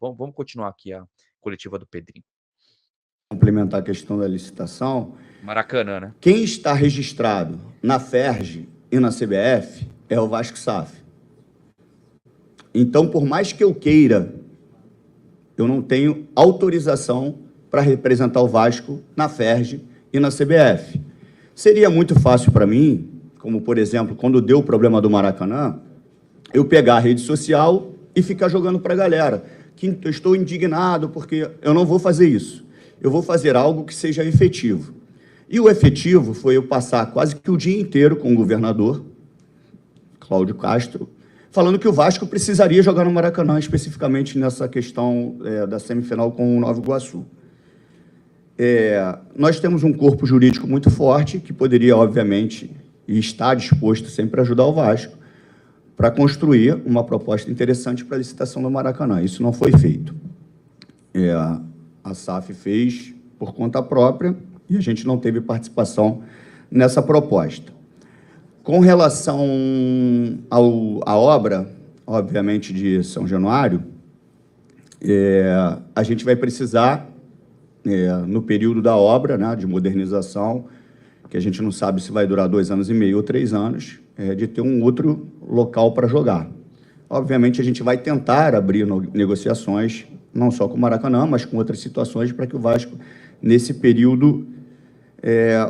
Vamos continuar aqui a coletiva do Pedrinho. Complementar a questão da licitação. Maracanã, né? Quem está registrado na FERJ e na CBF é o Vasco SAF. Então, por mais que eu queira, eu não tenho autorização para representar o Vasco na FERJ e na CBF. Seria muito fácil para mim, como, por exemplo, quando deu o problema do Maracanã, eu pegar a rede social e ficar jogando para a galera que eu estou indignado porque eu não vou fazer isso. Eu vou fazer algo que seja efetivo. E o efetivo foi eu passar quase que o dia inteiro com o governador, Cláudio Castro, falando que o Vasco precisaria jogar no Maracanã, especificamente nessa questão da semifinal com o Nova Iguaçu. Nós temos um corpo jurídico muito forte que poderia, obviamente, e está disposto sempre a ajudar o Vasco para construir uma proposta interessante para a licitação do Maracanã. Isso não foi feito. A SAF fez por conta própria e a gente não teve participação nessa proposta. Com relação à obra, obviamente, de São Januário, a gente vai precisar, no período da obra, né, de modernização, que a gente não sabe se vai durar 2 anos e meio ou 3 anos, de ter um outro local para jogar. Obviamente, a gente vai tentar abrir negociações, não só com o Maracanã, mas com outras situações, para que o Vasco, nesse período,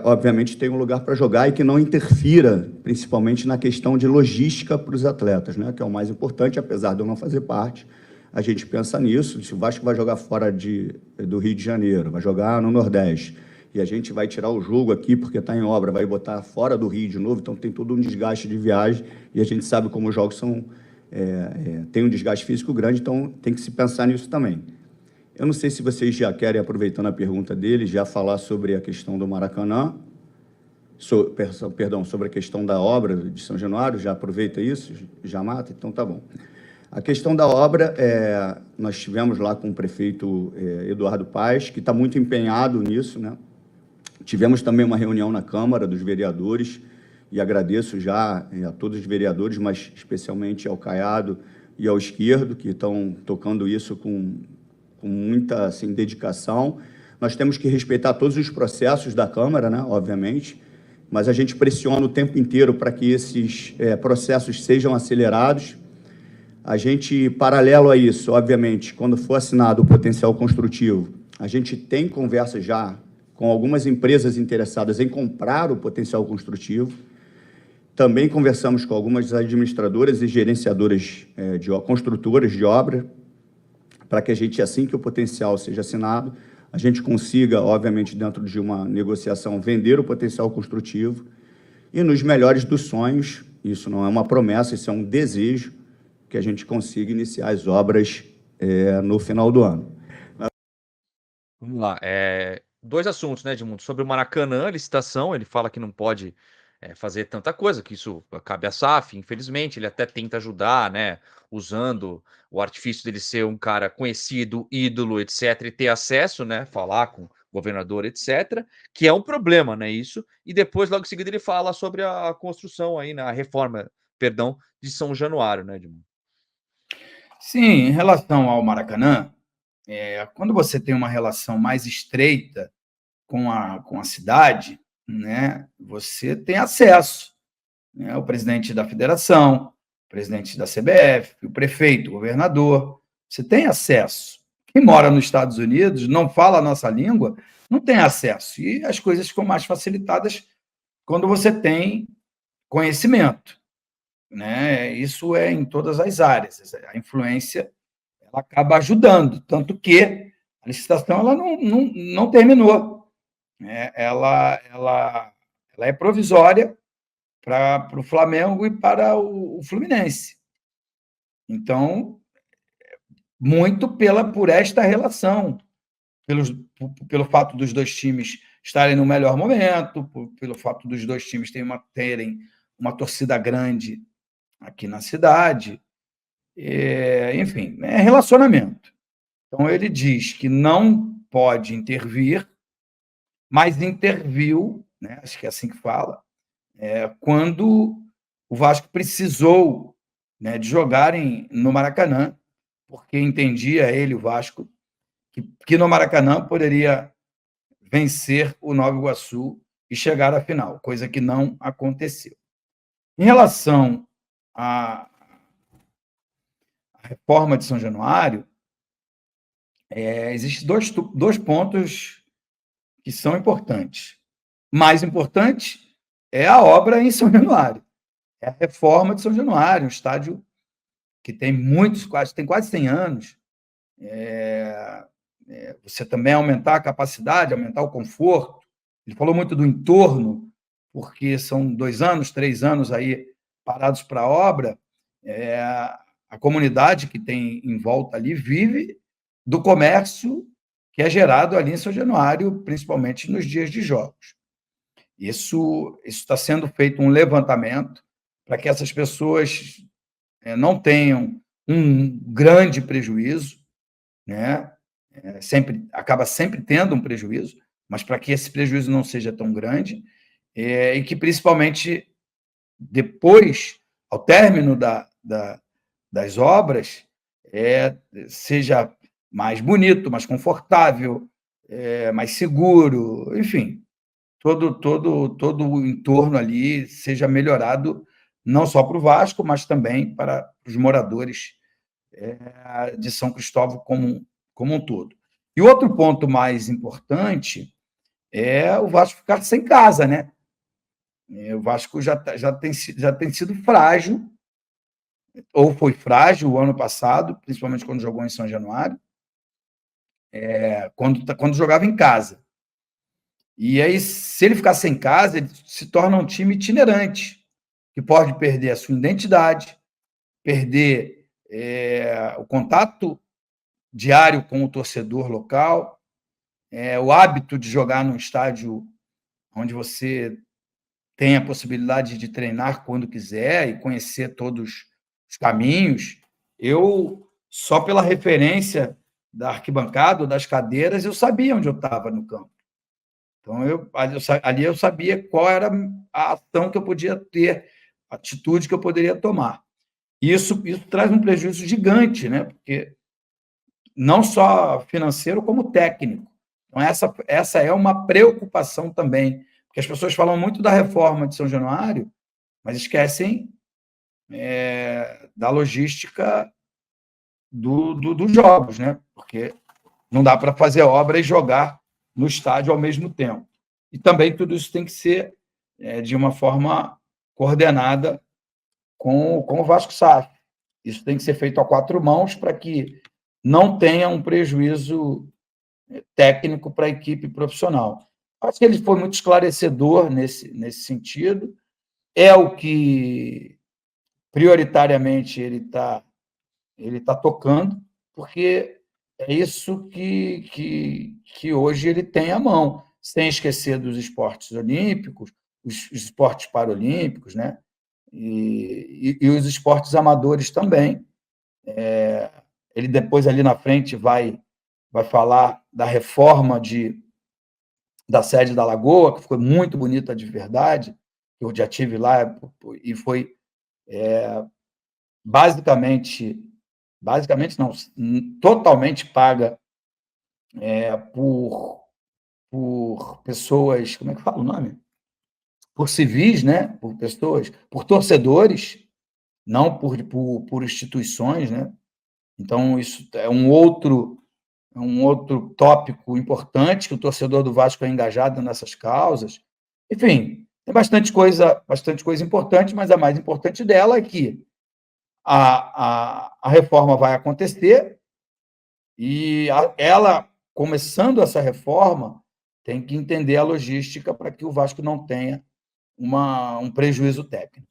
obviamente, tenha um lugar para jogar e que não interfira, principalmente na questão de logística para os atletas, né, que é o mais importante, apesar de eu não fazer parte. A gente pensa nisso, se o Vasco vai jogar fora do Rio de Janeiro, vai jogar no Nordeste, e a gente vai tirar o jogo aqui porque está em obra, vai botar fora do Rio de novo, então tem todo um desgaste de viagem, e a gente sabe como os jogos tem um desgaste físico grande, então tem que se pensar nisso também. Eu não sei se vocês já querem, aproveitando a pergunta dele, já falar sobre a questão do Maracanã, sobre a questão da obra de São Januário, já aproveita isso, já mata, então tá bom. A questão da obra, nós estivemos lá com o prefeito Eduardo Paes, que está muito empenhado nisso, né? Tivemos também uma reunião na Câmara dos Vereadores, e agradeço já a todos os vereadores, mas especialmente ao Caiado e ao Esquerdo, que estão tocando isso com muita assim, dedicação. Nós temos que respeitar todos os processos da Câmara, né, obviamente, mas a gente pressiona o tempo inteiro para que esses processos sejam acelerados. A gente, paralelo a isso, obviamente, quando for assinado o potencial construtivo, a gente tem conversa já com algumas empresas interessadas em comprar o potencial construtivo. Também conversamos com algumas administradoras e gerenciadoras, construtoras de obra, para que a gente, assim que o potencial seja assinado, a gente consiga, obviamente, dentro de uma negociação, vender o potencial construtivo e, nos melhores dos sonhos, isso não é uma promessa, isso é um desejo, que a gente consiga iniciar as obras no final do ano. Vamos lá. 2 assuntos, né, Edmundo? Sobre o Maracanã, a licitação, ele fala que não pode fazer tanta coisa, que isso cabe à SAF, infelizmente, ele até tenta ajudar, né, usando o artifício dele ser um cara conhecido, ídolo, etc, e ter acesso, né, falar com o governador, etc, que é um problema, né, isso, e depois, logo em seguida, ele fala sobre a construção aí, né, a reforma, perdão, de São Januário, né, Edmundo? Sim, em relação ao Maracanã, quando você tem uma relação mais estreita com a cidade, né, você tem acesso, né, o presidente da federação, o presidente da CBF, o prefeito, o governador, você tem acesso. Quem mora nos Estados Unidos, não fala a nossa língua, não tem acesso. E as coisas ficam mais facilitadas quando você tem conhecimento, né? Isso é em todas as áreas. A influência ela acaba ajudando, tanto que a licitação ela não terminou. Ela é provisória para o Flamengo e para o Fluminense. Então, muito por esta relação, pelo fato dos 2 times estarem no melhor momento, pelo fato dos 2 times terem uma torcida grande aqui na cidade, enfim, é relacionamento. Então, ele diz que não pode intervir, mas interviu, né, acho que é assim que fala, quando o Vasco precisou, né, de jogarem no Maracanã, porque entendia ele, o Vasco, que no Maracanã poderia vencer o Nova Iguaçu e chegar à final, coisa que não aconteceu. Em relação à reforma de São Januário, existem dois pontos que são importantes. Mais importante é a obra em São Januário, é a reforma de São Januário, um estádio que tem quase 100 anos. Você também aumentar a capacidade, aumentar o conforto. Ele falou muito do entorno, porque são 2 anos, 3 anos aí parados para a obra. A comunidade que tem em volta ali vive do comércio que é gerado ali em São Januário, principalmente nos dias de jogos. Isso está sendo feito um levantamento para que essas pessoas não tenham um grande prejuízo, né? Acaba sempre tendo um prejuízo, mas para que esse prejuízo não seja tão grande, e que, principalmente, depois, ao término das obras, seja mais bonito, mais confortável, mais seguro, enfim, todo o entorno ali seja melhorado, não só para o Vasco, mas também para os moradores de São Cristóvão como um todo. E outro ponto mais importante é o Vasco ficar sem casa, né? O Vasco já tem sido frágil, ou foi frágil o ano passado, principalmente quando jogou em São Januário, quando jogava em casa. E aí, se ele ficar sem casa, ele se torna um time itinerante, que pode perder a sua identidade, perder o contato diário com o torcedor local, o hábito de jogar num estádio onde você tem a possibilidade de treinar quando quiser e conhecer todos os caminhos. Eu, só pela referência da arquibancada, das cadeiras, eu sabia onde eu estava no campo. Então, ali eu sabia qual era a ação que eu podia ter, a atitude que eu poderia tomar. Isso traz um prejuízo gigante, né? Porque não só financeiro, como técnico. Então, essa é uma preocupação também, porque as pessoas falam muito da reforma de São Januário, mas esquecem da logística dos jogos, né? Porque não dá para fazer obra e jogar no estádio ao mesmo tempo. E também tudo isso tem que ser de uma forma coordenada com o Vasco SAF. Isso tem que ser feito a 4 mãos para que não tenha um prejuízo técnico para a equipe profissional. Acho que ele foi muito esclarecedor nesse sentido. É o que, prioritariamente, ele tá tocando, porque é isso que hoje ele tem à mão, sem esquecer dos esportes olímpicos, os esportes paralímpicos, né? E os esportes amadores também. Ele depois, ali na frente, vai falar da reforma da sede da Lagoa, que ficou muito bonita de verdade, eu já tive lá e foi basicamente não, totalmente paga por pessoas, como é que fala o nome? Por civis, né? Por torcedores, não por instituições, né? Então, isso é um outro tópico importante, que o torcedor do Vasco é engajado nessas causas. Enfim, tem bastante coisa importante, mas a mais importante dela é que a reforma vai acontecer e ela, começando essa reforma, tem que entender a logística para que o Vasco não tenha um prejuízo técnico.